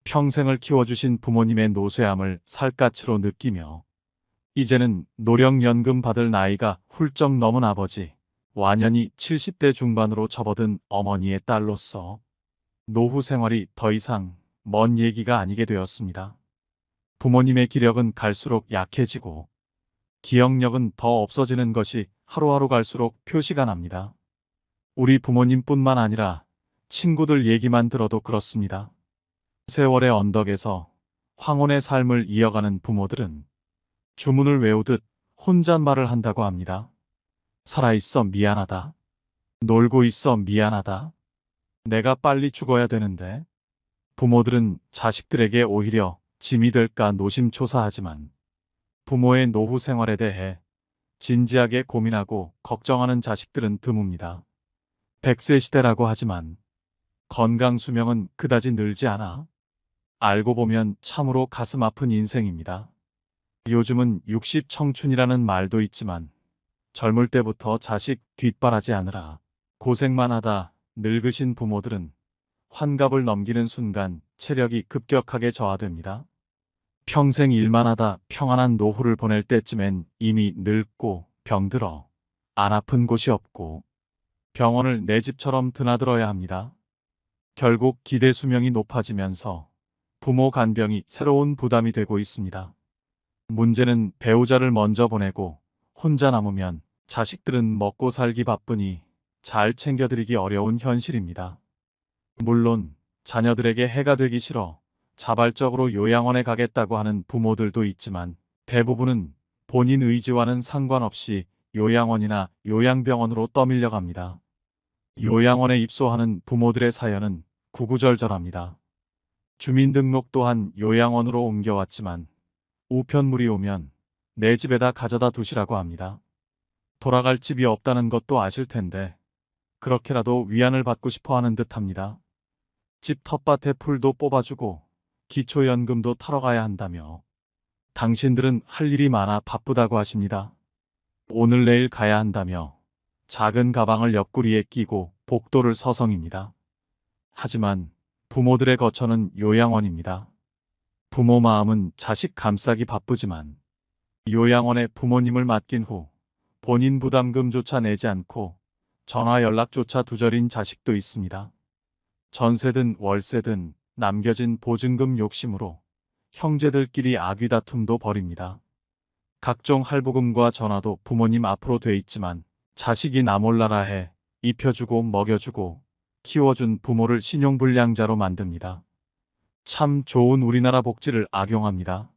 평생을 키워주신 부모님의 노쇠함을 살갗으로 느끼며 이제는 노령연금 받을 나이가 훌쩍 넘은 아버지, 완연히 70대 중반으로 접어든 어머니의 딸로서 노후 생활이 더 이상 먼 얘기가 아니게 되었습니다. 부모님의 기력은 갈수록 약해지고 기억력은 더 없어지는 것이 하루하루 갈수록 표시가 납니다. 우리 부모님뿐만 아니라 친구들 얘기만 들어도 그렇습니다. 세월의 언덕에서 황혼의 삶을 이어가는 부모들은 주문을 외우듯 혼잣말을 한다고 합니다. 살아있어 미안하다. 놀고 있어 미안하다. 내가 빨리 죽어야 되는데. 부모들은 자식들에게 오히려 짐이 될까 노심초사하지만 부모의 노후 생활에 대해 진지하게 고민하고 걱정하는 자식들은 드뭅니다. 100세 시대라고 하지만 건강 수명은 그다지 늘지 않아 알고 보면 참으로 가슴 아픈 인생입니다. 요즘은 60 청춘이라는 말도 있지만 젊을 때부터 자식 뒷바라지 하느라 고생만 하다 늙으신 부모들은 환갑을 넘기는 순간 체력이 급격하게 저하됩니다. 평생 일만 하다 평안한 노후를 보낼 때쯤엔 이미 늙고 병들어 안 아픈 곳이 없고 병원을 내 집처럼 드나들어야 합니다. 결국 기대 수명이 높아지면서 부모 간병이 새로운 부담이 되고 있습니다. 문제는 배우자를 먼저 보내고 혼자 남으면 자식들은 먹고 살기 바쁘니 잘 챙겨드리기 어려운 현실입니다. 물론 자녀들에게 해가 되기 싫어 자발적으로 요양원에 가겠다고 하는 부모들도 있지만 대부분은 본인 의지와는 상관없이 요양원이나 요양병원으로 떠밀려 갑니다. 요양원에 입소하는 부모들의 사연은 구구절절합니다. 주민등록 또한 요양원으로 옮겨왔지만 우편물이 오면 내 집에다 가져다 두시라고 합니다. 돌아갈 집이 없다는 것도 아실 텐데 그렇게라도 위안을 받고 싶어 하는 듯합니다. 집 텃밭에 풀도 뽑아주고 기초연금도 타러 가야 한다며 당신들은 할 일이 많아 바쁘다고 하십니다. 오늘 내일 가야 한다며 작은 가방을 옆구리에 끼고 복도를 서성입니다. 하지만 부모들의 거처는 요양원입니다. 부모 마음은 자식 감싸기 바쁘지만 요양원에 부모님을 맡긴 후 본인 부담금조차 내지 않고 전화 연락조차 두절인 자식도 있습니다. 전세든 월세든 남겨진 보증금 욕심으로 형제들끼리 아귀다툼도 벌입니다. 각종 할부금과 전화도 부모님 앞으로 돼 있지만 자식이 나 몰라라 해 입혀주고 먹여주고 키워준 부모를 신용불량자로 만듭니다. 참 좋은 우리나라 복지를 악용합니다.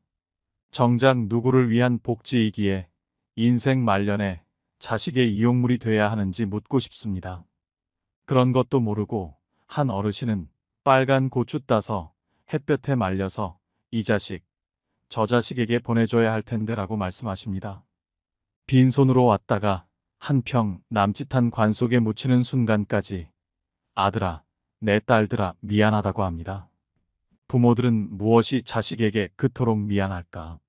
정작 누구를 위한 복지이기에 인생 말년에 자식의 이용물이 돼야 하는지 묻고 싶습니다. 그런 것도 모르고 한 어르신은 빨간 고추 따서 햇볕에 말려서 이 자식, 저 자식에게 보내줘야 할 텐데라고 말씀하십니다. 빈손으로 왔다가 한 평 남짓한 관 속에 묻히는 순간까지 아들아, 내 딸들아 미안하다고 합니다. 부모들은 무엇이 자식에게 그토록 미안할까?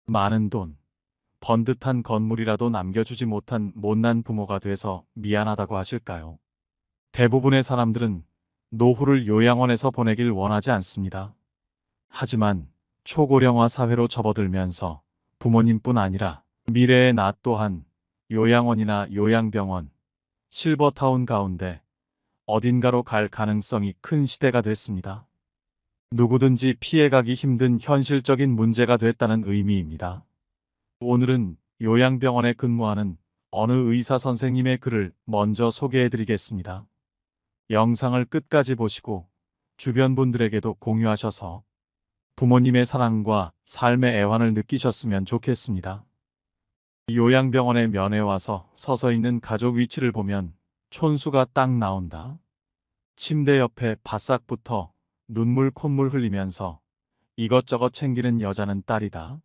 많은 돈, 번듯한 건물이라도 남겨주지 못한 못난 부모가 돼서 미안하다고 하실까요? 대부분의 사람들은 노후를 요양원에서 보내길 원하지 않습니다. 하지만 초고령화 사회로 접어들면서 부모님뿐 아니라 미래의 나 또한 요양원이나 요양병원, 실버타운 가운데 어딘가로 갈 가능성이 큰 시대가 됐습니다. 누구든지 피해가기 힘든 현실적인 문제가 됐다는 의미입니다. 오늘은 요양병원에 근무하는 어느 의사 선생님의 글을 먼저 소개해드리겠습니다. 영상을 끝까지 보시고 주변 분들에게도 공유하셔서 부모님의 사랑과 삶의 애환을 느끼셨으면 좋겠습니다. 요양병원에 면회 와서 서서 있는 가족 위치를 보면 촌수가 딱 나온다. 침대 옆에 바싹붙어 눈물 콧물 흘리면서 이것저것 챙기는 여자는 딸이다.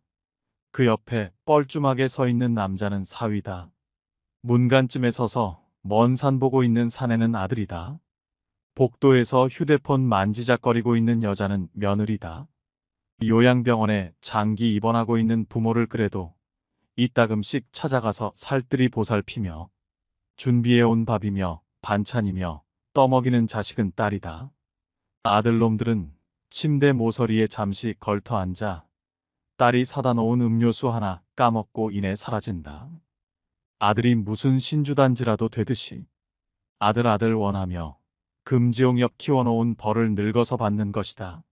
그 옆에 뻘쭘하게 서 있는 남자는 사위다. 문간쯤에 서서 먼 산 보고 있는 사내는 아들이다. 복도에서 휴대폰 만지작거리고 있는 여자는 며느리다. 요양병원에 장기 입원하고 있는 부모를 그래도 이따금씩 찾아가서 살뜰히 보살피며 준비해온 밥이며 반찬이며 떠먹이는 자식은 딸이다. 아들놈들은 침대 모서리에 잠시 걸터 앉아 딸이 사다 놓은 음료수 하나 까먹고 이내 사라진다. 아들이 무슨 신주단지라도 되듯이 아들 원하며 금지용 옆 키워놓은 벌을 늙어서 받는 것이다.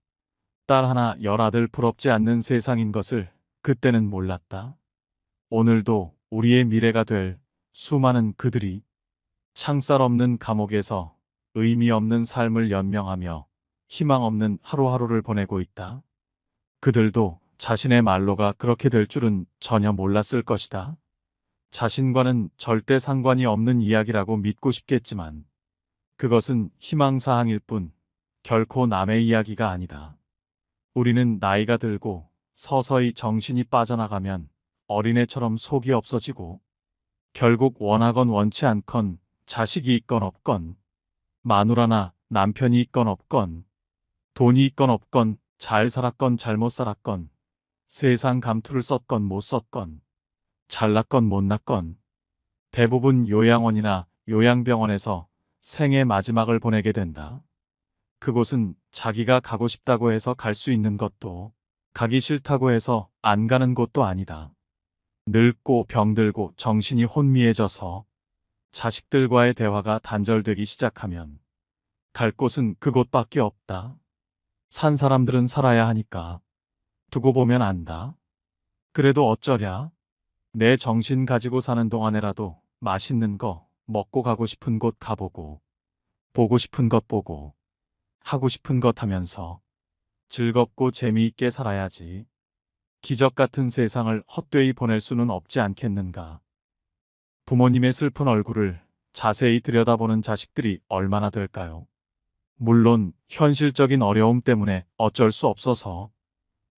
딸 하나 열아들 부럽지 않는 세상인 것을 그때는 몰랐다. 오늘도 우리의 미래가 될 수많은 그들이 창살 없는 감옥에서 의미 없는 삶을 연명하며 희망 없는 하루하루를 보내고 있다. 그들도 자신의 말로가 그렇게 될 줄은 전혀 몰랐을 것이다. 자신과는 절대 상관이 없는 이야기라고 믿고 싶겠지만 그것은 희망사항일 뿐 결코 남의 이야기가 아니다. 우리는 나이가 들고 서서히 정신이 빠져나가면 어린애처럼 속이 없어지고 결국 원하건 원치 않건 자식이 있건 없건 마누라나 남편이 있건 없건 돈이 있건 없건 잘 살았건 잘못 살았건 세상 감투를 썼건 못 썼건 잘났건 못났건 대부분 요양원이나 요양병원에서 생의 마지막을 보내게 된다. 그곳은 자기가 가고 싶다고 해서 갈 수 있는 것도 가기 싫다고 해서 안 가는 곳도 아니다. 늙고 병들고 정신이 혼미해져서 자식들과의 대화가 단절되기 시작하면 갈 곳은 그곳밖에 없다. 산 사람들은 살아야 하니까 두고 보면 안다. 그래도 어쩌랴? 내 정신 가지고 사는 동안에라도 맛있는 거 먹고 가고 싶은 곳 가보고 보고 싶은 것 보고 하고 싶은 것 하면서 즐겁고 재미있게 살아야지. 기적 같은 세상을 헛되이 보낼 수는 없지 않겠는가. 부모님의 슬픈 얼굴을 자세히 들여다보는 자식들이 얼마나 될까요? 물론 현실적인 어려움 때문에 어쩔 수 없어서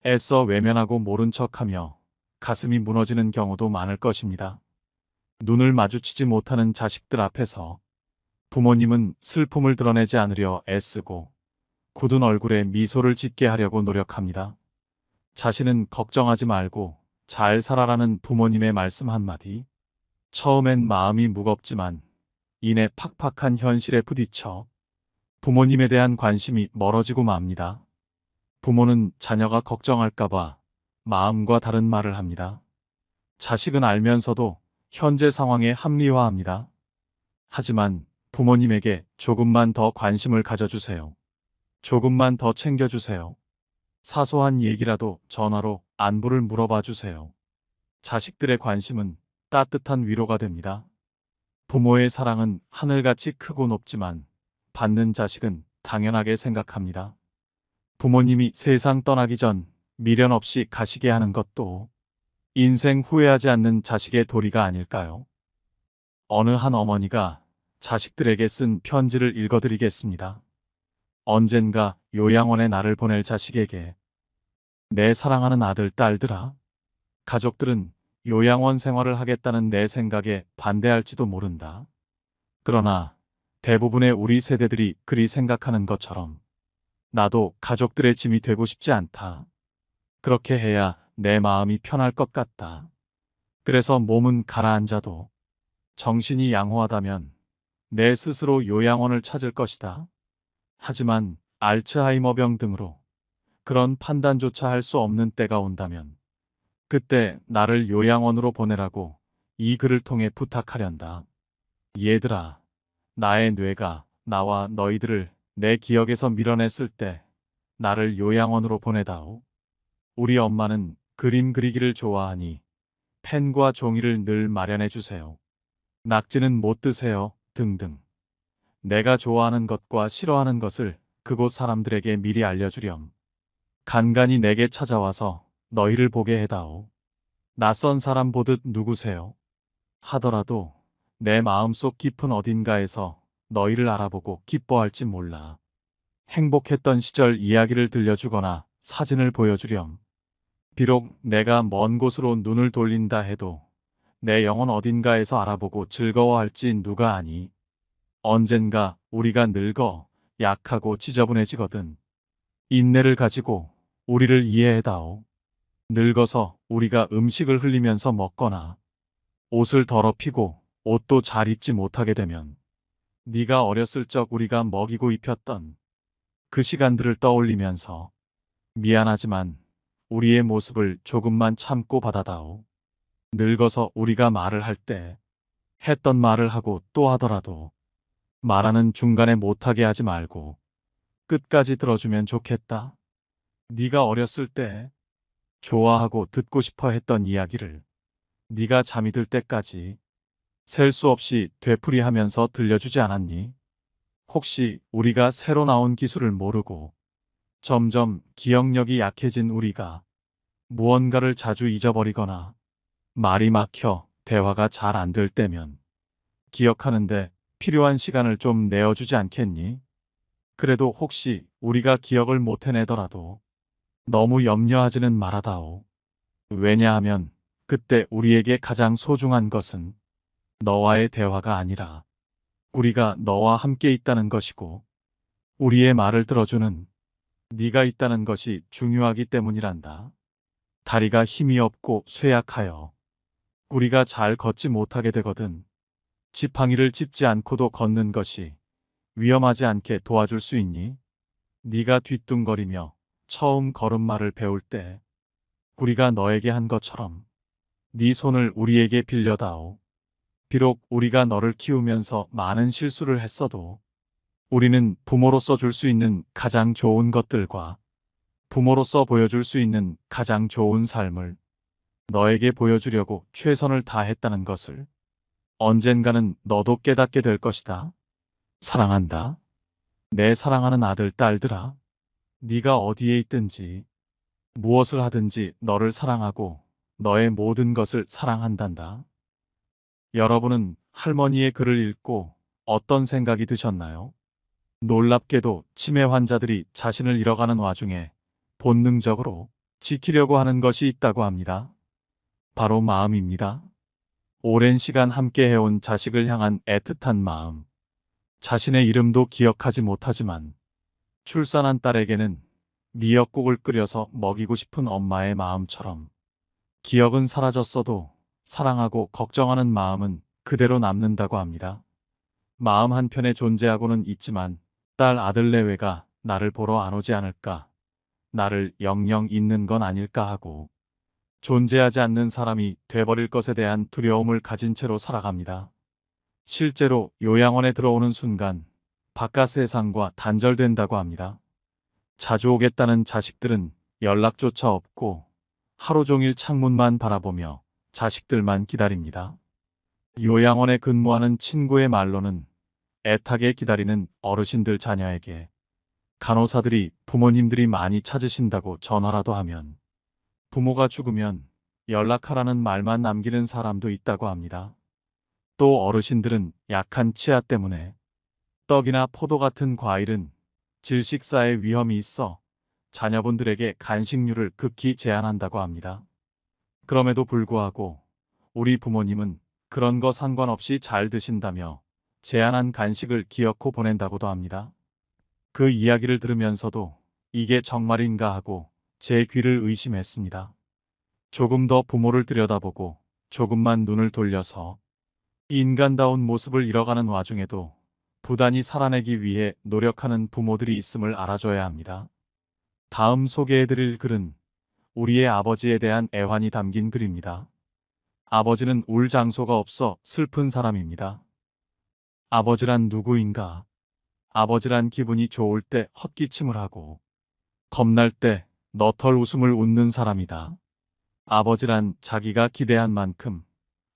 애써 외면하고 모른 척하며 가슴이 무너지는 경우도 많을 것입니다. 눈을 마주치지 못하는 자식들 앞에서 부모님은 슬픔을 드러내지 않으려 애쓰고 굳은 얼굴에 미소를 짓게 하려고 노력합니다. 자신은 걱정하지 말고 잘 살아라는 부모님의 말씀 한마디. 처음엔 마음이 무겁지만 이내 팍팍한 현실에 부딪혀 부모님에 대한 관심이 멀어지고 맙니다. 부모는 자녀가 걱정할까봐 마음과 다른 말을 합니다. 자식은 알면서도 현재 상황에 합리화합니다. 하지만 부모님에게 조금만 더 관심을 가져주세요. 조금만 더 챙겨주세요. 사소한 얘기라도 전화로 안부를 물어봐 주세요. 자식들의 관심은 따뜻한 위로가 됩니다. 부모의 사랑은 하늘같이 크고 높지만 받는 자식은 당연하게 생각합니다. 부모님이 세상 떠나기 전 미련 없이 가시게 하는 것도 인생 후회하지 않는 자식의 도리가 아닐까요? 어느 한 어머니가 자식들에게 쓴 편지를 읽어드리겠습니다. 언젠가 요양원에 나를 보낼 자식에게 내 사랑하는 아들, 딸들아. 가족들은 요양원 생활을 하겠다는 내 생각에 반대할지도 모른다. 그러나 대부분의 우리 세대들이 그리 생각하는 것처럼 나도 가족들의 짐이 되고 싶지 않다. 그렇게 해야 내 마음이 편할 것 같다. 그래서 몸은 가라앉아도 정신이 양호하다면 내 스스로 요양원을 찾을 것이다. 하지만 알츠하이머병 등으로 그런 판단조차 할 수 없는 때가 온다면 그때 나를 요양원으로 보내라고 이 글을 통해 부탁하련다. 얘들아, 나의 뇌가 나와 너희들을 내 기억에서 밀어냈을 때 나를 요양원으로 보내다오. 우리 엄마는 그림 그리기를 좋아하니 펜과 종이를 늘 마련해 주세요. 낙지는 못 드세요. 등등. 내가 좋아하는 것과 싫어하는 것을 그곳 사람들에게 미리 알려주렴. 간간히 내게 찾아와서 너희를 보게 해다오. 낯선 사람 보듯 누구세요? 하더라도 내 마음속 깊은 어딘가에서 너희를 알아보고 기뻐할지 몰라. 행복했던 시절 이야기를 들려주거나 사진을 보여주렴. 비록 내가 먼 곳으로 눈을 돌린다 해도 내 영혼 어딘가에서 알아보고 즐거워할지 누가 아니. 언젠가 우리가 늙어 약하고 지저분해지거든. 인내를 가지고 우리를 이해해다오. 늙어서 우리가 음식을 흘리면서 먹거나 옷을 더럽히고 옷도 잘 입지 못하게 되면 네가 어렸을 적 우리가 먹이고 입혔던 그 시간들을 떠올리면서 미안하지만 우리의 모습을 조금만 참고 받아다오. 늙어서 우리가 말을 할 때 했던 말을 하고 또 하더라도 말하는 중간에 못하게 하지 말고 끝까지 들어주면 좋겠다. 네가 어렸을 때 좋아하고 듣고 싶어 했던 이야기를 네가 잠이 들 때까지 셀 수 없이 되풀이하면서 들려주지 않았니? 혹시 우리가 새로 나온 기술을 모르고 점점 기억력이 약해진 우리가 무언가를 자주 잊어버리거나 말이 막혀 대화가 잘 안 될 때면 기억하는데 필요한 시간을 좀 내어주지 않겠니? 그래도 혹시 우리가 기억을 못 해내더라도 너무 염려하지는 말아다오. 왜냐하면 그때 우리에게 가장 소중한 것은 너와의 대화가 아니라 우리가 너와 함께 있다는 것이고 우리의 말을 들어주는 네가 있다는 것이 중요하기 때문이란다. 다리가 힘이 없고 쇠약하여 우리가 잘 걷지 못하게 되거든. 지팡이를 짚지 않고도 걷는 것이 위험하지 않게 도와줄 수 있니? 네가 뒤뚱거리며 처음 걸음마를 배울 때 우리가 너에게 한 것처럼 네 손을 우리에게 빌려다오. 비록 우리가 너를 키우면서 많은 실수를 했어도 우리는 부모로서 줄 수 있는 가장 좋은 것들과 부모로서 보여줄 수 있는 가장 좋은 삶을 너에게 보여주려고 최선을 다했다는 것을 언젠가는 너도 깨닫게 될 것이다. 사랑한다. 내 사랑하는 아들, 딸들아. 네가 어디에 있든지 무엇을 하든지 너를 사랑하고 너의 모든 것을 사랑한단다. 여러분은 할머니의 글을 읽고 어떤 생각이 드셨나요? 놀랍게도 치매 환자들이 자신을 잃어가는 와중에 본능적으로 지키려고 하는 것이 있다고 합니다. 바로 마음입니다. 오랜 시간 함께 해온 자식을 향한 애틋한 마음. 자신의 이름도 기억하지 못하지만 출산한 딸에게는 미역국을 끓여서 먹이고 싶은 엄마의 마음처럼 기억은 사라졌어도 사랑하고 걱정하는 마음은 그대로 남는다고 합니다. 마음 한편에 존재하고는 있지만 딸 아들 내외가 나를 보러 안 오지 않을까, 나를 영영 잊는 건 아닐까 하고 존재하지 않는 사람이 돼버릴 것에 대한 두려움을 가진 채로 살아갑니다. 실제로 요양원에 들어오는 순간 바깥 세상과 단절된다고 합니다. 자주 오겠다는 자식들은 연락조차 없고 하루 종일 창문만 바라보며 자식들만 기다립니다. 요양원에 근무하는 친구의 말로는 애타게 기다리는 어르신들 자녀에게 간호사들이 부모님들이 많이 찾으신다고 전화라도 하면 부모가 죽으면 연락하라는 말만 남기는 사람도 있다고 합니다. 또 어르신들은 약한 치아 때문에 떡이나 포도 같은 과일은 질식사의 위험이 있어 자녀분들에게 간식류를 극히 제한한다고 합니다. 그럼에도 불구하고 우리 부모님은 그런 거 상관없이 잘 드신다며 제한한 간식을 기어코 보낸다고도 합니다. 그 이야기를 들으면서도 이게 정말인가 하고 제 귀를 의심했습니다. 조금 더 부모를 들여다보고 조금만 눈을 돌려서 인간다운 모습을 잃어가는 와중에도 부단히 살아내기 위해 노력하는 부모들이 있음을 알아줘야 합니다. 다음 소개해드릴 글은 우리의 아버지에 대한 애환이 담긴 글입니다. 아버지는 울 장소가 없어 슬픈 사람입니다. 아버지란 누구인가? 아버지란 기분이 좋을 때 헛기침을 하고 겁날 때 너털 웃음을 웃는 사람이다. 아버지란 자기가 기대한 만큼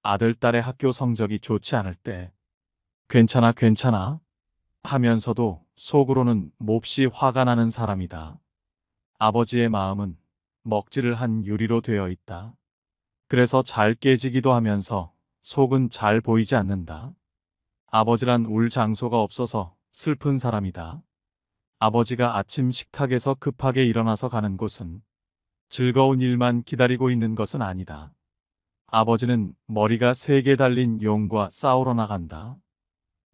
아들, 딸의 학교 성적이 좋지 않을 때 괜찮아, 괜찮아 하면서도 속으로는 몹시 화가 나는 사람이다. 아버지의 마음은 먹지를 한 유리로 되어 있다. 그래서 잘 깨지기도 하면서 속은 잘 보이지 않는다. 아버지란 울 장소가 없어서 슬픈 사람이다. 아버지가 아침 식탁에서 급하게 일어나서 가는 곳은 즐거운 일만 기다리고 있는 것은 아니다. 아버지는 머리가 3개 달린 용과 싸우러 나간다.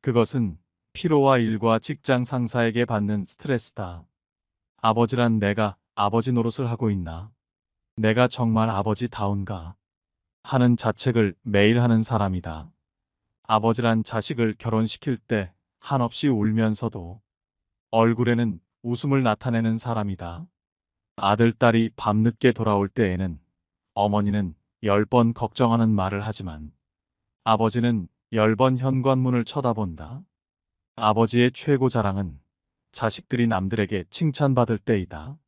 그것은 피로와 일과 직장 상사에게 받는 스트레스다. 아버지란 내가 아버지 노릇을 하고 있나? 내가 정말 아버지다운가? 하는 자책을 매일 하는 사람이다. 아버지란 자식을 결혼시킬 때 한없이 울면서도 얼굴에는 웃음을 나타내는 사람이다. 아들, 딸이 밤늦게 돌아올 때에는 어머니는 10번 걱정하는 말을 하지만 아버지는 10번 현관문을 쳐다본다. 아버지의 최고 자랑은 자식들이 남들에게 칭찬받을 때이다.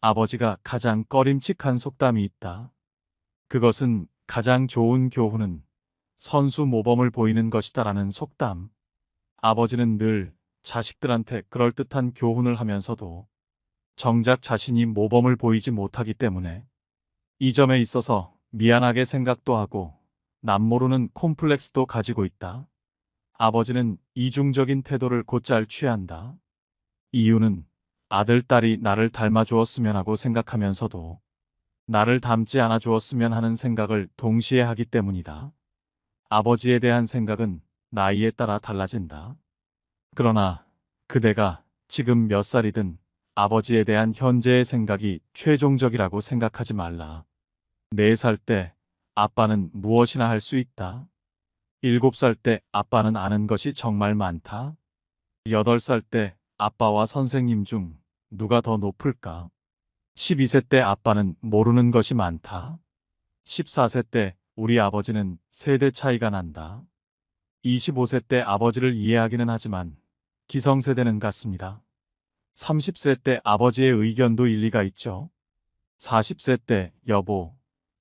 아버지가 가장 꺼림칙한 속담이 있다. 그것은 가장 좋은 교훈은 선수 모범을 보이는 것이다라는 속담. 아버지는 늘 자식들한테 그럴듯한 교훈을 하면서도 정작 자신이 모범을 보이지 못하기 때문에 이 점에 있어서 미안하게 생각도 하고 남모르는 콤플렉스도 가지고 있다. 아버지는 이중적인 태도를 곧잘 취한다. 이유는 아들, 딸이 나를 닮아 주었으면 하고 생각하면서도 나를 닮지 않아 주었으면 하는 생각을 동시에 하기 때문이다. 아버지에 대한 생각은 나이에 따라 달라진다. 그러나 그대가 지금 몇 살이든 아버지에 대한 현재의 생각이 최종적이라고 생각하지 말라. 4살 때 아빠는 무엇이나 할 수 있다. 7살 때 아빠는 아는 것이 정말 많다. 8살 때 아빠와 선생님 중 누가 더 높을까? 12세 때 아빠는 모르는 것이 많다. 14세 때 우리 아버지는 세대 차이가 난다. 25세 때 아버지를 이해하기는 하지만 기성세대는 같습니다. 30세 때 아버지의 의견도 일리가 있죠. 40세 때 여보,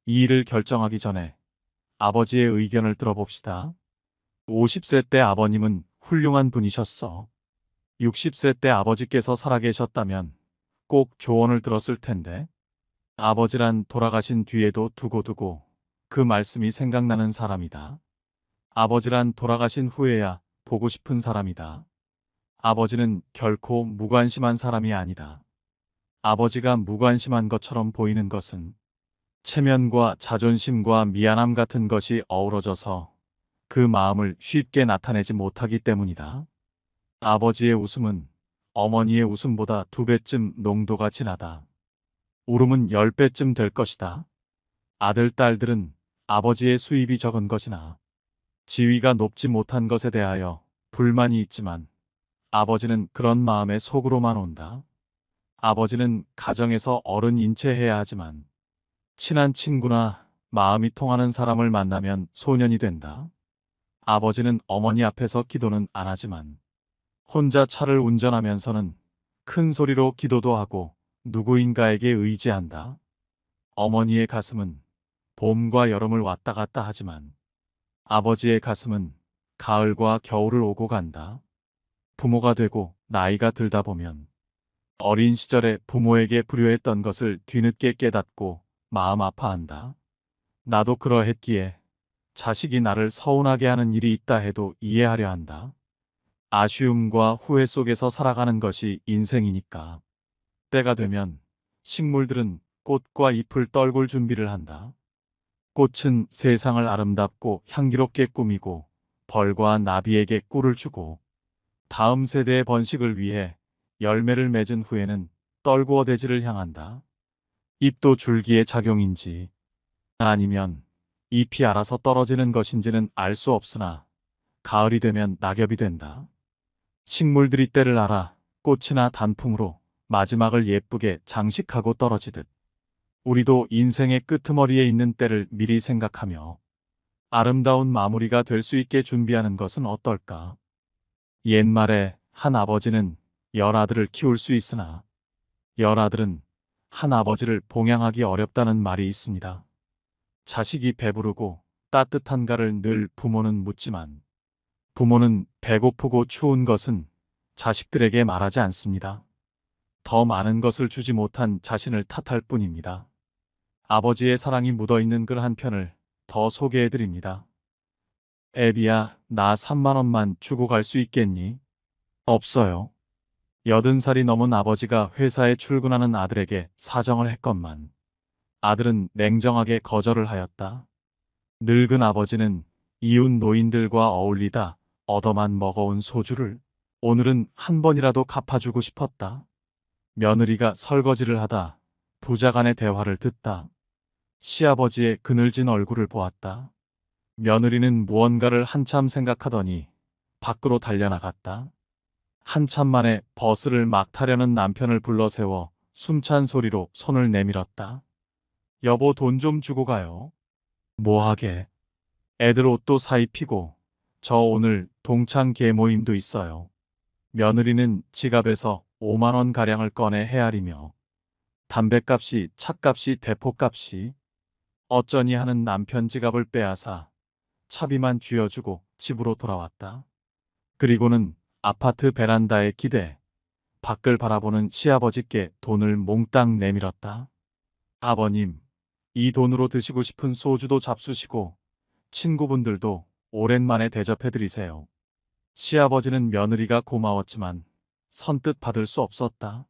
이 일을 결정하기 전에 아버지의 의견을 들어봅시다. 50세 때 아버님은 훌륭한 분이셨어. 60세 때 아버지께서 살아계셨다면 꼭 조언을 들었을 텐데. 아버지란 돌아가신 뒤에도 두고두고 그 말씀이 생각나는 사람이다. 아버지란 돌아가신 후에야 보고 싶은 사람이다. 아버지는 결코 무관심한 사람이 아니다. 아버지가 무관심한 것처럼 보이는 것은 체면과 자존심과 미안함 같은 것이 어우러져서 그 마음을 쉽게 나타내지 못하기 때문이다. 아버지의 웃음은 어머니의 웃음보다 2배쯤 농도가 진하다. 울음은 10배쯤 될 것이다. 아들, 딸들은 아버지의 수입이 적은 것이나 지위가 높지 못한 것에 대하여 불만이 있지만 아버지는 그런 마음에 속으로만 온다. 아버지는 가정에서 어른 인체해야 하지만 친한 친구나 마음이 통하는 사람을 만나면 소년이 된다. 아버지는 어머니 앞에서 기도는 안 하지만 혼자 차를 운전하면서는 큰 소리로 기도도 하고 누구인가에게 의지한다. 어머니의 가슴은 봄과 여름을 왔다 갔다 하지만 아버지의 가슴은 가을과 겨울을 오고 간다. 부모가 되고 나이가 들다 보면 어린 시절에 부모에게 불효했던 것을 뒤늦게 깨닫고 마음 아파한다. 나도 그러했기에 자식이 나를 서운하게 하는 일이 있다 해도 이해하려 한다. 아쉬움과 후회 속에서 살아가는 것이 인생이니까. 때가 되면 식물들은 꽃과 잎을 떨굴 준비를 한다. 꽃은 세상을 아름답고 향기롭게 꾸미고 벌과 나비에게 꿀을 주고 다음 세대의 번식을 위해 열매를 맺은 후에는 떨구어 대지를 향한다. 잎도 줄기의 작용인지 아니면 잎이 알아서 떨어지는 것인지는 알 수 없으나 가을이 되면 낙엽이 된다. 식물들이 때를 알아 꽃이나 단풍으로 마지막을 예쁘게 장식하고 떨어지듯 우리도 인생의 끄트머리에 있는 때를 미리 생각하며 아름다운 마무리가 될 수 있게 준비하는 것은 어떨까? 옛말에 한 아버지는 10아들을 키울 수 있으나 10아들은 한 아버지를 봉양하기 어렵다는 말이 있습니다. 자식이 배부르고 따뜻한가를 늘 부모는 묻지만 부모는 배고프고 추운 것은 자식들에게 말하지 않습니다. 더 많은 것을 주지 못한 자신을 탓할 뿐입니다. 아버지의 사랑이 묻어있는 글 한 편을 더 소개해드립니다. 애비야, 나 3만 원만 주고 갈 수 있겠니? 없어요. 80살이 넘은 아버지가 회사에 출근하는 아들에게 사정을 했건만 아들은 냉정하게 거절을 하였다. 늙은 아버지는 이웃 노인들과 어울리다 얻어만 먹어온 소주를 오늘은 한 번이라도 갚아주고 싶었다. 며느리가 설거지를 하다 부자 간의 대화를 듣다 시아버지의 그늘진 얼굴을 보았다. 며느리는 무언가를 한참 생각하더니 밖으로 달려나갔다. 한참 만에 버스를 막 타려는 남편을 불러 세워 숨찬 소리로 손을 내밀었다. 여보, 돈 좀 주고 가요. 뭐하게? 애들 옷도 사입히고 저 오늘 동창 계모임도 있어요. 며느리는 지갑에서 5만 원 가량을 꺼내 헤아리며 담뱃값이, 차값이, 대포값이 어쩌니 하는 남편 지갑을 빼앗아 차비만 쥐어주고 집으로 돌아왔다. 그리고는 아파트 베란다에 기대 밖을 바라보는 시아버지께 돈을 몽땅 내밀었다. 아버님, 이 돈으로 드시고 싶은 소주도 잡수시고 친구분들도 오랜만에 대접해드리세요. 시아버지는 며느리가 고마웠지만 선뜻 받을 수 없었다.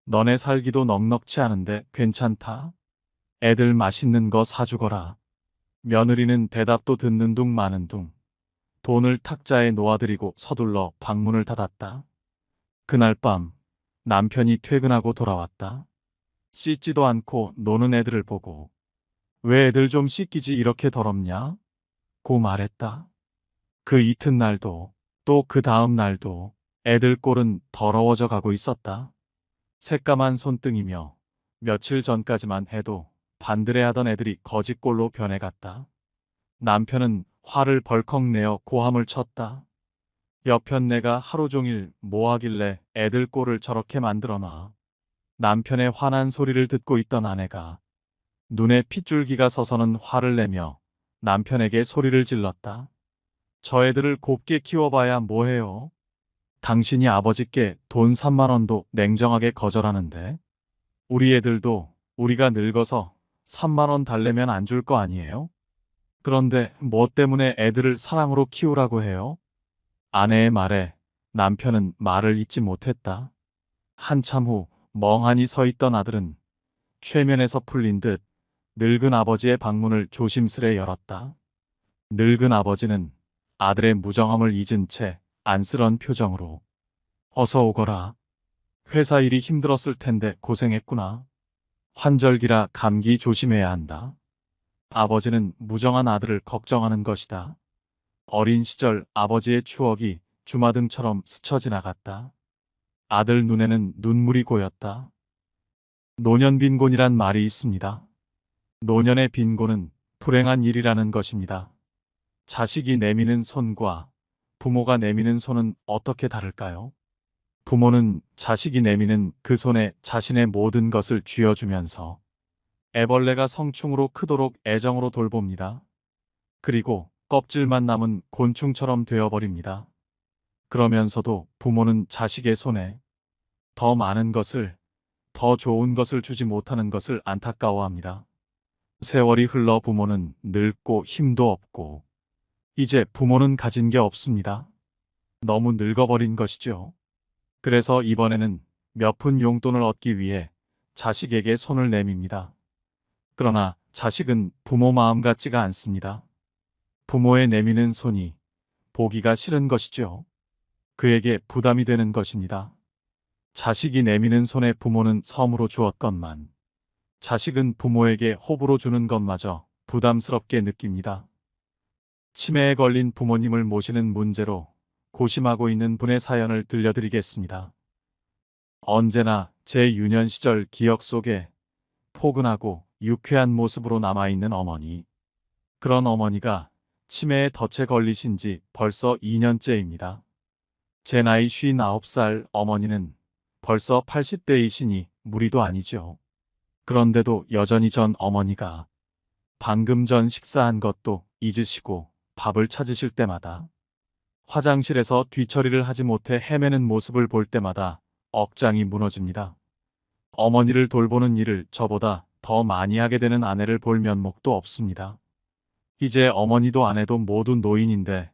너네 살기도 넉넉치 않은데 괜찮다? 애들 맛있는 거 사주거라. 며느리는 대답도 듣는 둥 마는 둥 돈을 탁자에 놓아드리고 서둘러 방문을 닫았다. 그날 밤 남편이 퇴근하고 돌아왔다. 씻지도 않고 노는 애들을 보고 왜 애들 좀 씻기지 이렇게 더럽냐? 고 말했다. 그 이튿날도 또 그 다음 날도 애들 꼴은 더러워져 가고 있었다. 새까만 손등이며 며칠 전까지만 해도 반들해하던 애들이 거짓꼴로 변해갔다. 남편은 화를 벌컥 내어 고함을 쳤다. 여편 내가 하루 종일 뭐 하길래 애들 꼴을 저렇게 만들어놔. 남편의 화난 소리를 듣고 있던 아내가 눈에 핏줄기가 서서는 화를 내며 남편에게 소리를 질렀다. 저 애들을 곱게 키워봐야 뭐해요? 당신이 아버지께 돈 3만 원도 냉정하게 거절하는데 우리 애들도 우리가 늙어서 3만 원 달래면 안 줄 거 아니에요? 그런데 뭐 때문에 애들을 사랑으로 키우라고 해요? 아내의 말에 남편은 말을 잇지 못했다. 한참 후 멍하니 서 있던 아들은 최면에서 풀린 듯 늙은 아버지의 방문을 조심스레 열었다. 늙은 아버지는 아들의 무정함을 잊은 채 안쓰러운 표정으로 어서 오거라. 회사 일이 힘들었을 텐데 고생했구나. 환절기라 감기 조심해야 한다. 아버지는 무정한 아들을 걱정하는 것이다. 어린 시절 아버지의 추억이 주마등처럼 스쳐 지나갔다. 아들 눈에는 눈물이 고였다. 노년빈곤이란 말이 있습니다. 노년의 빈곤은 불행한 일이라는 것입니다. 자식이 내미는 손과 부모가 내미는 손은 어떻게 다를까요? 부모는 자식이 내미는 그 손에 자신의 모든 것을 쥐어주면서 애벌레가 성충으로 크도록 애정으로 돌봅니다. 그리고 껍질만 남은 곤충처럼 되어버립니다. 그러면서도 부모는 자식의 손에 더 많은 것을, 더 좋은 것을 주지 못하는 것을 안타까워합니다. 세월이 흘러 부모는 늙고 힘도 없고 이제 부모는 가진 게 없습니다. 너무 늙어버린 것이죠. 그래서 이번에는 몇 푼 용돈을 얻기 위해 자식에게 손을 내밉니다. 그러나 자식은 부모 마음 같지가 않습니다. 부모의 내미는 손이 보기가 싫은 것이죠. 그에게 부담이 되는 것입니다. 자식이 내미는 손에 부모는 섬으로 주었건만 자식은 부모에게 호불호 주는 것마저 부담스럽게 느낍니다. 치매에 걸린 부모님을 모시는 문제로 고심하고 있는 분의 사연을 들려드리겠습니다. 언제나 제 유년 시절 기억 속에 포근하고 유쾌한 모습으로 남아있는 어머니. 그런 어머니가 치매에 덫에 걸리신 지 벌써 2년째입니다. 제 나이 59살 어머니는 벌써 80대이시니 무리도 아니죠. 그런데도 여전히 전 어머니가 방금 전 식사한 것도 잊으시고 밥을 찾으실 때마다 화장실에서 뒤처리를 하지 못해 헤매는 모습을 볼 때마다 억장이 무너집니다. 어머니를 돌보는 일을 저보다 더 많이 하게 되는 아내를 볼 면목도 없습니다. 이제 어머니도 아내도 모두 노인인데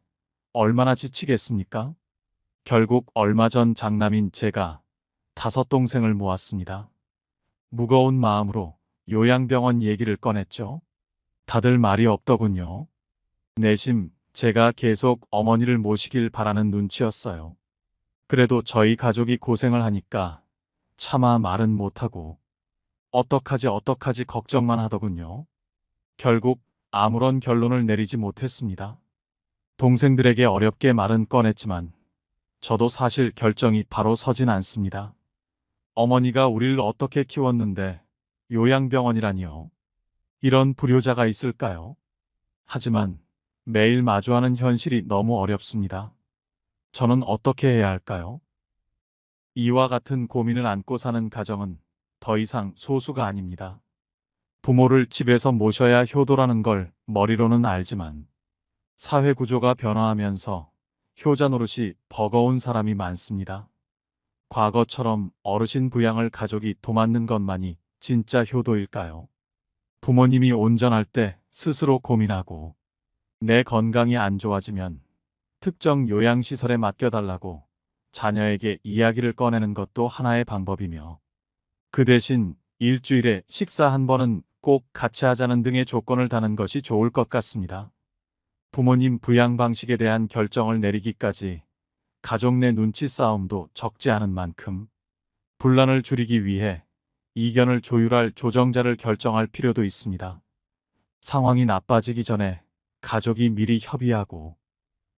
얼마나 지치겠습니까? 결국 얼마 전 장남인 제가 5동생을 모았습니다. 무거운 마음으로 요양병원 얘기를 꺼냈죠. 다들 말이 없더군요. 내심 제가 계속 어머니를 모시길 바라는 눈치였어요. 그래도 저희 가족이 고생을 하니까 차마 말은 못하고 어떡하지 걱정만 하더군요. 결국 아무런 결론을 내리지 못했습니다. 동생들에게 어렵게 말은 꺼냈지만 저도 사실 결정이 바로 서진 않습니다. 어머니가 우리를 어떻게 키웠는데 요양병원이라니요. 이런 불효자가 있을까요? 하지만 매일 마주하는 현실이 너무 어렵습니다. 저는 어떻게 해야 할까요? 이와 같은 고민을 안고 사는 가정은 더 이상 소수가 아닙니다. 부모를 집에서 모셔야 효도라는 걸 머리로는 알지만 사회 구조가 변화하면서 효자 노릇이 버거운 사람이 많습니다. 과거처럼 어르신 부양을 가족이 도맡는 것만이 진짜 효도일까요? 부모님이 온전할 때 스스로 고민하고 내 건강이 안 좋아지면 특정 요양시설에 맡겨달라고 자녀에게 이야기를 꺼내는 것도 하나의 방법이며 그 대신 일주일에 식사 한 번은 꼭 같이 하자는 등의 조건을 다는 것이 좋을 것 같습니다. 부모님 부양 방식에 대한 결정을 내리기까지 가족 내 눈치 싸움도 적지 않은 만큼 분란을 줄이기 위해 이견을 조율할 조정자를 결정할 필요도 있습니다. 상황이 나빠지기 전에 가족이 미리 협의하고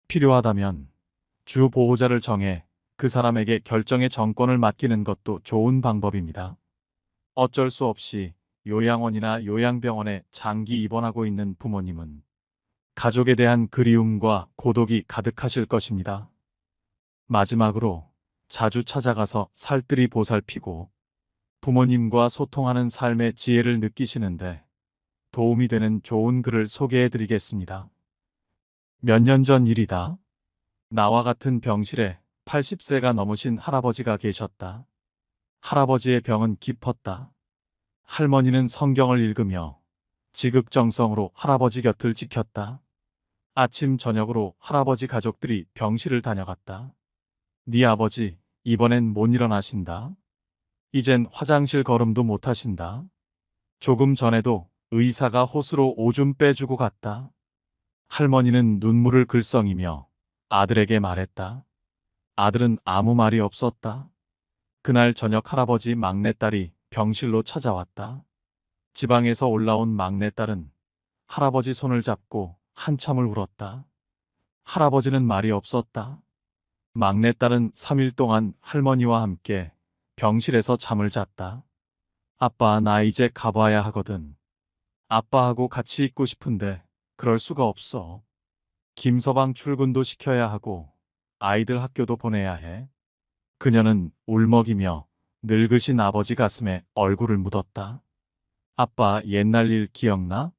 필요하다면 주 보호자를 정해 그 사람에게 결정의 정권을 맡기는 것도 좋은 방법입니다. 어쩔 수 없이 요양원이나 요양병원에 장기 입원하고 있는 부모님은 가족에 대한 그리움과 고독이 가득하실 것입니다. 마지막으로 자주 찾아가서 살뜰히 보살피고 부모님과 소통하는 삶의 지혜를 느끼시는데 도움이 되는 좋은 글을 소개해 드리겠습니다. 몇 년 전 일이다. 나와 같은 병실에 80세가 넘으신 할아버지가 계셨다. 할아버지의 병은 깊었다. 할머니는 성경을 읽으며 지극정성으로 할아버지 곁을 지켰다. 아침 저녁으로 할아버지 가족들이 병실을 다녀갔다. 네 아버지 이번엔 못 일어나신다. 이젠 화장실 걸음도 못 하신다. 조금 전에도 의사가 호스로 오줌 빼주고 갔다. 할머니는 눈물을 글썽이며 아들에게 말했다. 아들은 아무 말이 없었다. 그날 저녁 할아버지 막내딸이 병실로 찾아왔다. 지방에서 올라온 막내딸은 할아버지 손을 잡고 한참을 울었다. 할아버지는 말이 없었다. 막내딸은 3일 동안 할머니와 함께 병실에서 잠을 잤다. 아빠, 나 이제 가봐야 하거든. 아빠하고 같이 있고 싶은데 그럴 수가 없어. 김서방 출근도 시켜야 하고 아이들 학교도 보내야 해. 그녀는 울먹이며 늙으신 아버지 가슴에 얼굴을 묻었다. 아빠 옛날 일 기억나?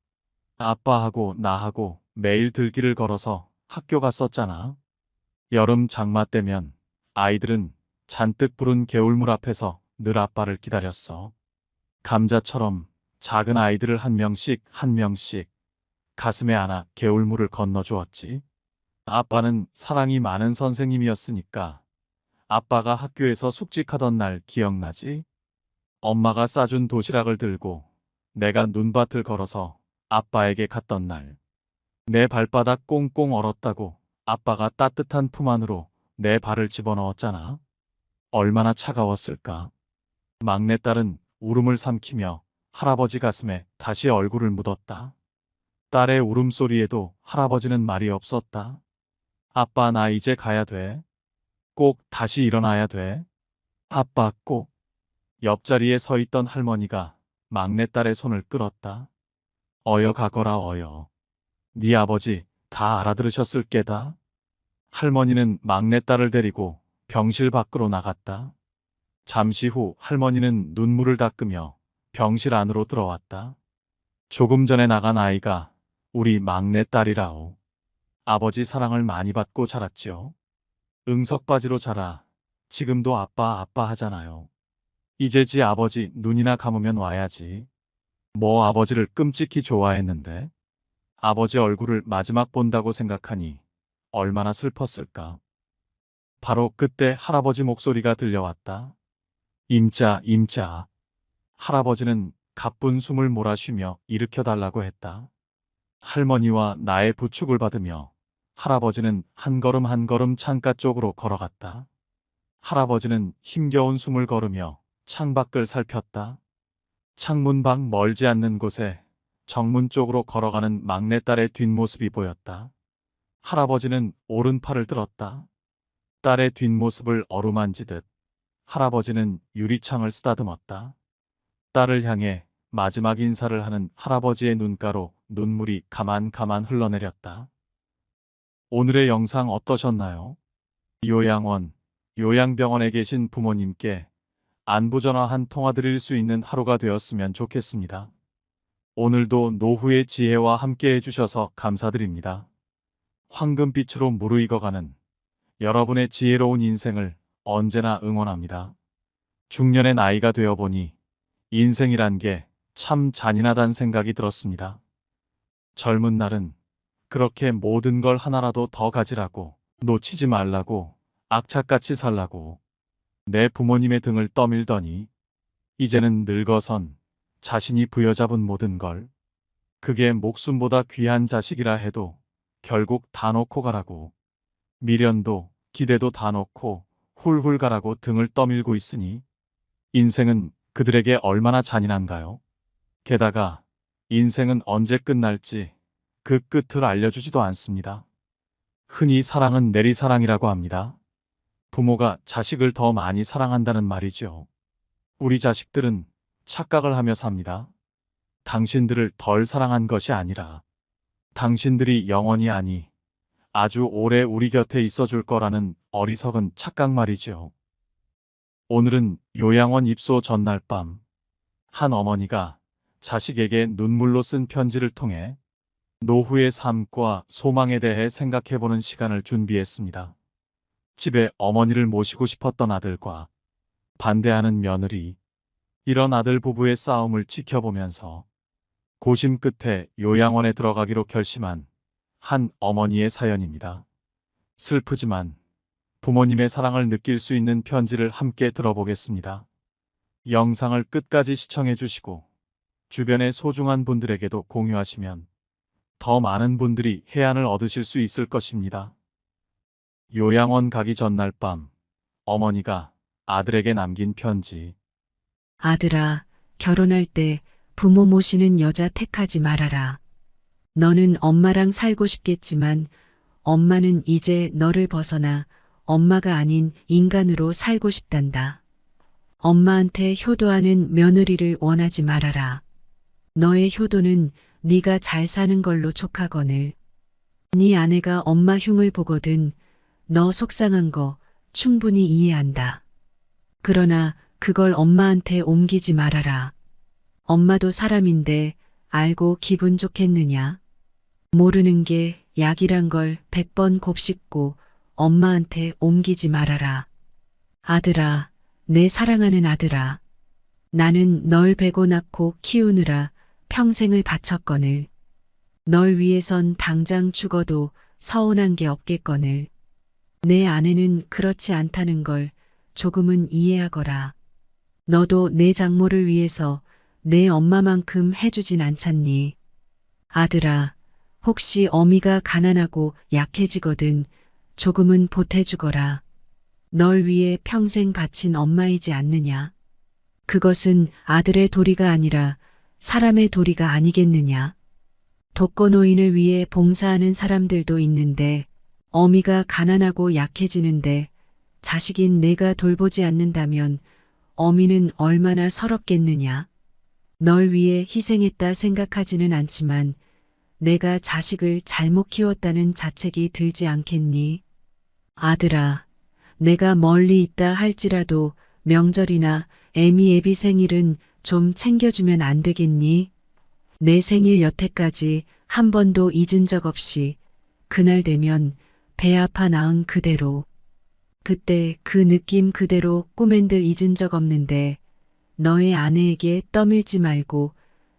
아빠하고 나하고 매일 들길을 걸어서 학교 갔었잖아. 여름 장마 때면 아이들은 잔뜩 부른 개울물 앞에서 늘 아빠를 기다렸어. 감자처럼 작은 아이들을 한 명씩 한 명씩 가슴에 안아 개울물을 건너주었지. 아빠는 사랑이 많은 선생님이었으니까 아빠가 학교에서 숙직하던 날 기억나지? 엄마가 싸준 도시락을 들고 내가 눈밭을 걸어서 아빠에게 갔던 날. 내 발바닥 꽁꽁 얼었다고 아빠가 따뜻한 품 안으로 내 발을 집어넣었잖아. 얼마나 차가웠을까. 막내딸은 울음을 삼키며 할아버지 가슴에 다시 얼굴을 묻었다. 딸의 울음소리에도 할아버지는 말이 없었다. 아빠, 나 이제 가야 돼. 꼭 다시 일어나야 돼. 아빠, 꼭. 옆자리에 서 있던 할머니가 막내딸의 손을 끌었다. 어여 가거라 어여. 네 아버지 다 알아들으셨을 게다. 할머니는 막내딸을 데리고 병실 밖으로 나갔다. 잠시 후 할머니는 눈물을 닦으며 병실 안으로 들어왔다. 조금 전에 나간 아이가 우리 막내딸이라오. 아버지 사랑을 많이 받고 자랐지요. 응석바지로 자라 지금도 아빠 아빠 하잖아요. 이제 지 아버지 눈이나 감으면 와야지. 뭐 아버지를 끔찍히 좋아했는데 아버지 얼굴을 마지막 본다고 생각하니 얼마나 슬펐을까. 바로 그때 할아버지 목소리가 들려왔다. 임자, 임자. 할아버지는 가쁜 숨을 몰아쉬며 일으켜달라고 했다. 할머니와 나의 부축을 받으며 할아버지는 한 걸음 한 걸음 창가 쪽으로 걸어갔다. 할아버지는 힘겨운 숨을 거르며 창밖을 살폈다. 창문 밖 멀지 않는 곳에 정문 쪽으로 걸어가는 막내딸의 뒷모습이 보였다. 할아버지는 오른팔을 들었다. 딸의 뒷모습을 어루만지듯 할아버지는 유리창을 쓰다듬었다. 딸을 향해 마지막 인사를 하는 할아버지의 눈가로 눈물이 가만가만 흘러내렸다. 오늘의 영상 어떠셨나요? 요양병원에 계신 부모님께 안부전화 한 통화 드릴 수 있는 하루가 되었으면 좋겠습니다. 오늘도 노후의 지혜와 함께 해주셔서 감사드립니다. 황금빛으로 무르익어가는 여러분의 지혜로운 인생을 언제나 응원합니다. 중년의 나이가 되어보니 인생이란 게 참 잔인하단 생각이 들었습니다. 젊은 날은 그렇게 모든 걸 하나라도 더 가지라고, 놓치지 말라고, 악착같이 살라고 내 부모님의 등을 떠밀더니 이제는 늙어선 자신이 부여잡은 모든 걸, 그게 목숨보다 귀한 자식이라 해도 결국 다 놓고 가라고, 미련도 기대도 다 놓고 훌훌 가라고 등을 떠밀고 있으니 인생은 그들에게 얼마나 잔인한가요? 게다가 인생은 언제 끝날지 그 끝을 알려주지도 않습니다. 흔히 사랑은 내리사랑이라고 합니다. 부모가 자식을 더 많이 사랑한다는 말이죠. 우리 자식들은 착각을 하며 삽니다. 당신들을 덜 사랑한 것이 아니라 당신들이 영원히 아니 아주 오래 우리 곁에 있어줄 거라는 어리석은 착각 말이죠. 오늘은 요양원 입소 전날 밤, 한 어머니가 자식에게 눈물로 쓴 편지를 통해 노후의 삶과 소망에 대해 생각해보는 시간을 준비했습니다. 집에 어머니를 모시고 싶었던 아들과 반대하는 며느리, 이런 아들 부부의 싸움을 지켜보면서 고심 끝에 요양원에 들어가기로 결심한 한 어머니의 사연입니다. 슬프지만 부모님의 사랑을 느낄 수 있는 편지를 함께 들어보겠습니다. 영상을 끝까지 시청해 주시고 주변의 소중한 분들에게도 공유하시면 더 많은 분들이 해안을 얻으실 수 있을 것입니다. 요양원 가기 전날 밤, 어머니가 아들에게 남긴 편지. 아들아, 결혼할 때 부모 모시는 여자 택하지 말아라. 너는 엄마랑 살고 싶겠지만 엄마는 이제 너를 벗어나 엄마가 아닌 인간으로 살고 싶단다. 엄마한테 효도하는 며느리를 원하지 말아라. 너의 효도는 네가 잘 사는 걸로 촉하거늘. 네 아내가 엄마 흉을 보거든 너 속상한 거 충분히 이해한다. 그러나 그걸 엄마한테 옮기지 말아라. 엄마도 사람인데 알고 기분 좋겠느냐? 모르는 게 약이란 걸 100번 곱씹고 엄마한테 옮기지 말아라. 아들아, 내 사랑하는 아들아. 나는 널 베고 낳고 키우느라 평생을 바쳤거늘. 널 위해선 당장 죽어도 서운한 게 없겠거늘. 내 아내는 그렇지 않다는 걸 조금은 이해하거라. 너도 내 장모를 위해서 내 엄마만큼 해주진 않잖니. 아들아, 혹시 어미가 가난하고 약해지거든 조금은 보태주거라. 널 위해 평생 바친 엄마이지 않느냐. 그것은 아들의 도리가 아니라 사람의 도리가 아니겠느냐. 독거노인을 위해 봉사하는 사람들도 있는데 어미가 가난하고 약해지는데 자식인 내가 돌보지 않는다면 어미는 얼마나 서럽겠느냐. 널 위해 희생했다 생각하지는 않지만 내가 자식을 잘못 키웠다는 자책이 들지 않겠니? 아들아, 내가 멀리 있다 할지라도 명절이나 애미 생일은 좀 챙겨주면 안 되겠니? 내 생일 여태까지 한 번도 잊은 적 없이 그날 되면 배 아파 낳은 그대로. 그때 그 느낌 그대로 꿈엔들 잊은 적 없는데 너의 아내에게 떠밀지 말고